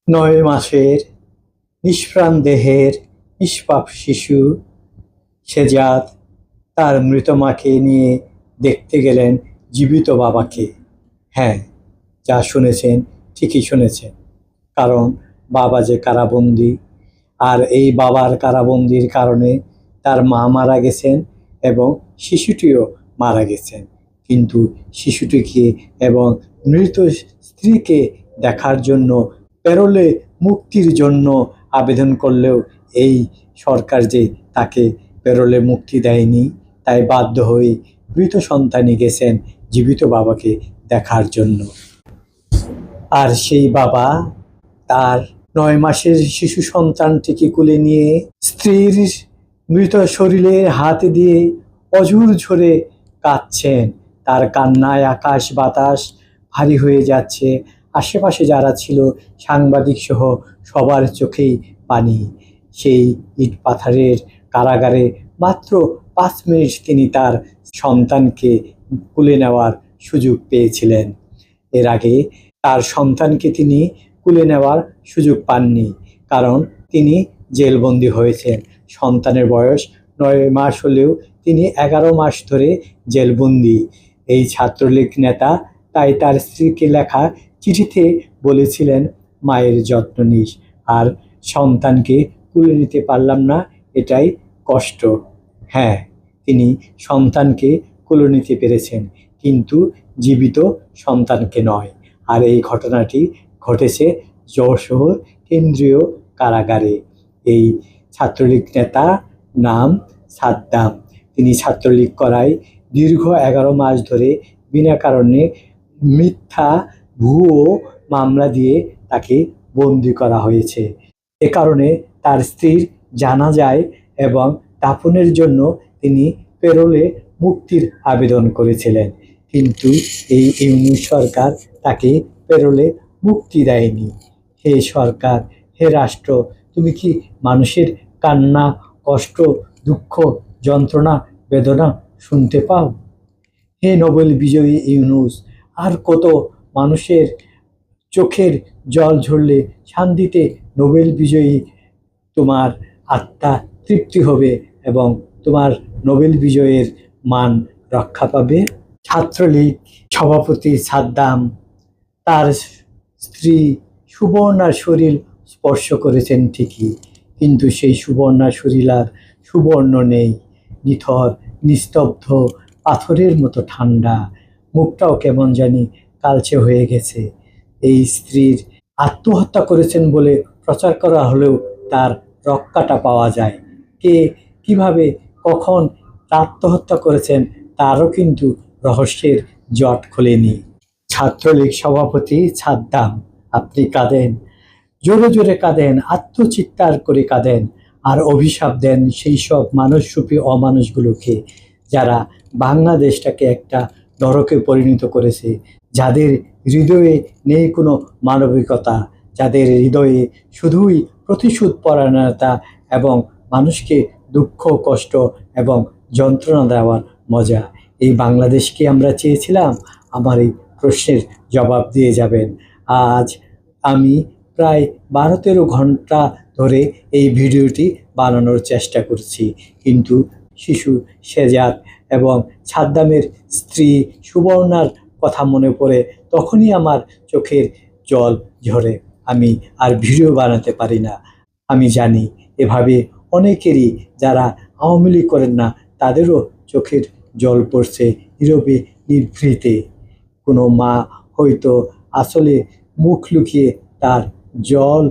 ৯ মাসের নিষ্প্রাণ দেহের নিষ্পাপ শিশু শেজাদ তার মৃত মাকে নিয়ে দেখতে গেলেন জীবিত বাবাকে। হ্যাঁ, যা শুনেছেন ঠিকই শুনেছেন, কারণ বাবা যে কারাবন্দী, আর এই বাবার কারাবন্দির কারণে তার মা মারা গেছেন এবং শিশুটিও মারা গেছেন। কিন্তু শিশুটিকে এবং মৃত স্ত্রীকে দেখার জন্য প্যারোলে মুক্তির জন্য আবেদন করলেও এই সরকার যে তাকে প্যারোলে মুক্তি দেয়নি, তাই বাধ্য হয়ে মৃত সন্তানই গেছেন জীবিত বাবাকে দেখার জন্য। আর সেই বাবা তার ৯ মাসের শিশু সন্তানটিকে কোলে নিয়ে স্ত্রীর মৃত শরীরে হাত দিয়ে অঝোর ঝরে কাঁদছেন। তার কান্নায় আকাশ বাতাস ভারী হয়ে যাচ্ছে। আশেপাশে যারা ছিল সাংবাদিক সহ সবার চোখেই পানি। সেই ইট পাথরের কারাগারে মাত্র ৫ মিনিট তিনি তার সন্তানকে কোলে নেওয়ার সুযোগ পেয়েছিলেন। এর আগে তার সন্তানকে তিনি কোলে নেওয়ার সুযোগ পাননি, কারণ তিনি জেলবন্দি হয়েছেন। সন্তানের বয়স ৯ মাস হলেও তিনি ১১ মাস ধরে জেলবন্দি। এই ছাত্রলীগ নেতা তাই তার স্ত্রীকে লেখা চিঠিতে বলেছিলেন, মায়ের যত্ন নিস, আর সন্তানকে তুলে নিতে পারলাম না, এটাই কষ্ট। হ্যাঁ, তিনি সন্তানকে কোলে নিতে পেরেছেন, কিন্তু জীবিত সন্তানকে নয়। আর এই ঘটনাটি ঘটেছে যশোর কেন্দ্রীয় কারাগারে। এই ছাত্রলীগ নেতা নাম সাদ্দাম। তিনি ছাত্রলীগ করায় দীর্ঘ ১১ মাস ধরে বিনা কারণে মিথ্যা ভুয়ো মামলা দিয়ে তাকে বন্দি করা হয়েছে। এ কারণে তার স্ত্রীর জানাজায় এবং দাফনের জন্য তিনি প্যারোলে মুক্তির আবেদন করেছিলেন, কিন্তু এই ইউনূস সরকার তাকে প্যারোলে মুক্তি দেয়নি। হে সরকার, হে রাষ্ট্র, তুমি কি মানুষের কান্না, কষ্ট, দুঃখ, যন্ত্রণা, বেদনা শুনতে পাও? হে নোবেল বিজয়ী ইউনূস, আর কত মানুষের চোখের জল ঝরলে শান্তিতে নোবেল বিজয়ী তোমার আত্মা তৃপ্তি হবে এবং তোমার নোবেল বিজয়ের মান রক্ষা পাবে? ছাত্রলীগ সভাপতি সাদ্দাম তার স্ত্রী সুবর্ণার শরীর স্পর্শ করেছেন ঠিকই, কিন্তু সেই সুবর্ণার শরীর আর সুবর্ণ নেই। নিথর, নিস্তব্ধ, পাথরের মতো ঠান্ডা। মুখটাও কেমন জানি কালচে হয়ে গেছে। এই স্ত্রীর আত্মহত্যা করেছেন বলে প্রচার করা হলেও তার রক্ষাটা পাওয়া যায়। কে, কিভাবে, কখন আত্মহত্যা করেছেন তারও কিন্তু রহস্যের জট খোলেনি। ছাত্রলীগ সভাপতি সাদ্দাম, আপনি কাঁদেন, জোরে জোরে কাঁদেন, আত্মচিৎকার করে কাঁদেন, আর অভিশাপ দেন সেই সব মানুষরূপী অমানুষগুলোকে যারা বাংলাদেশটাকে একটা নরকে পরিণত করেছে, যাদের হৃদয়ে নেই কোনো মানবিকতা, যাদের হৃদয়ে শুধুই প্রতিশোধ পরায়ণতা এবং মানুষকে দুঃখ, কষ্ট এবং যন্ত্রণা দেওয়ার মজা। এই বাংলাদেশকে আমরা চেয়েছিলাম? আমার এই প্রশ্নের জবাব দিয়ে যাবেন। আজ আমি প্রায় ১২-১৩ ঘন্টা ধরে এই ভিডিওটি বানানোর চেষ্টা করছি, কিন্তু শিশু শেজাদ এবং সাদ্দামের স্ত্রী সুবর্ণার কথা মনে পড়ে তখনই আমার চোখের জল ঝরে। আমি আর ভিডিও বানাতে পারি না। আমি জানি এভাবে অনেকেরই, যারা আওয়ামী লীগ করেন না, তাদেরও চোখের জল পড়ছে নীরবে নিভৃতে। কোনো মা হয়তো আসলে মুখ লুকিয়ে তার জল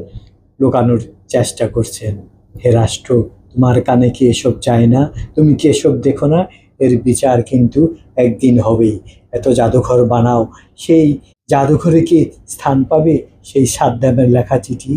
লুকানোর চেষ্টা করছেন। হে রাষ্ট্র, তোমার কানে কি এসব চায় না? তুমি কি এসব দেখো না? এর বিচার কিন্তু একদিন হবেই। এত জাদুঘর বানাও, সেই জাদুঘরে কি স্থান পাবে সেই সাদ্দামের লেখা চিঠি?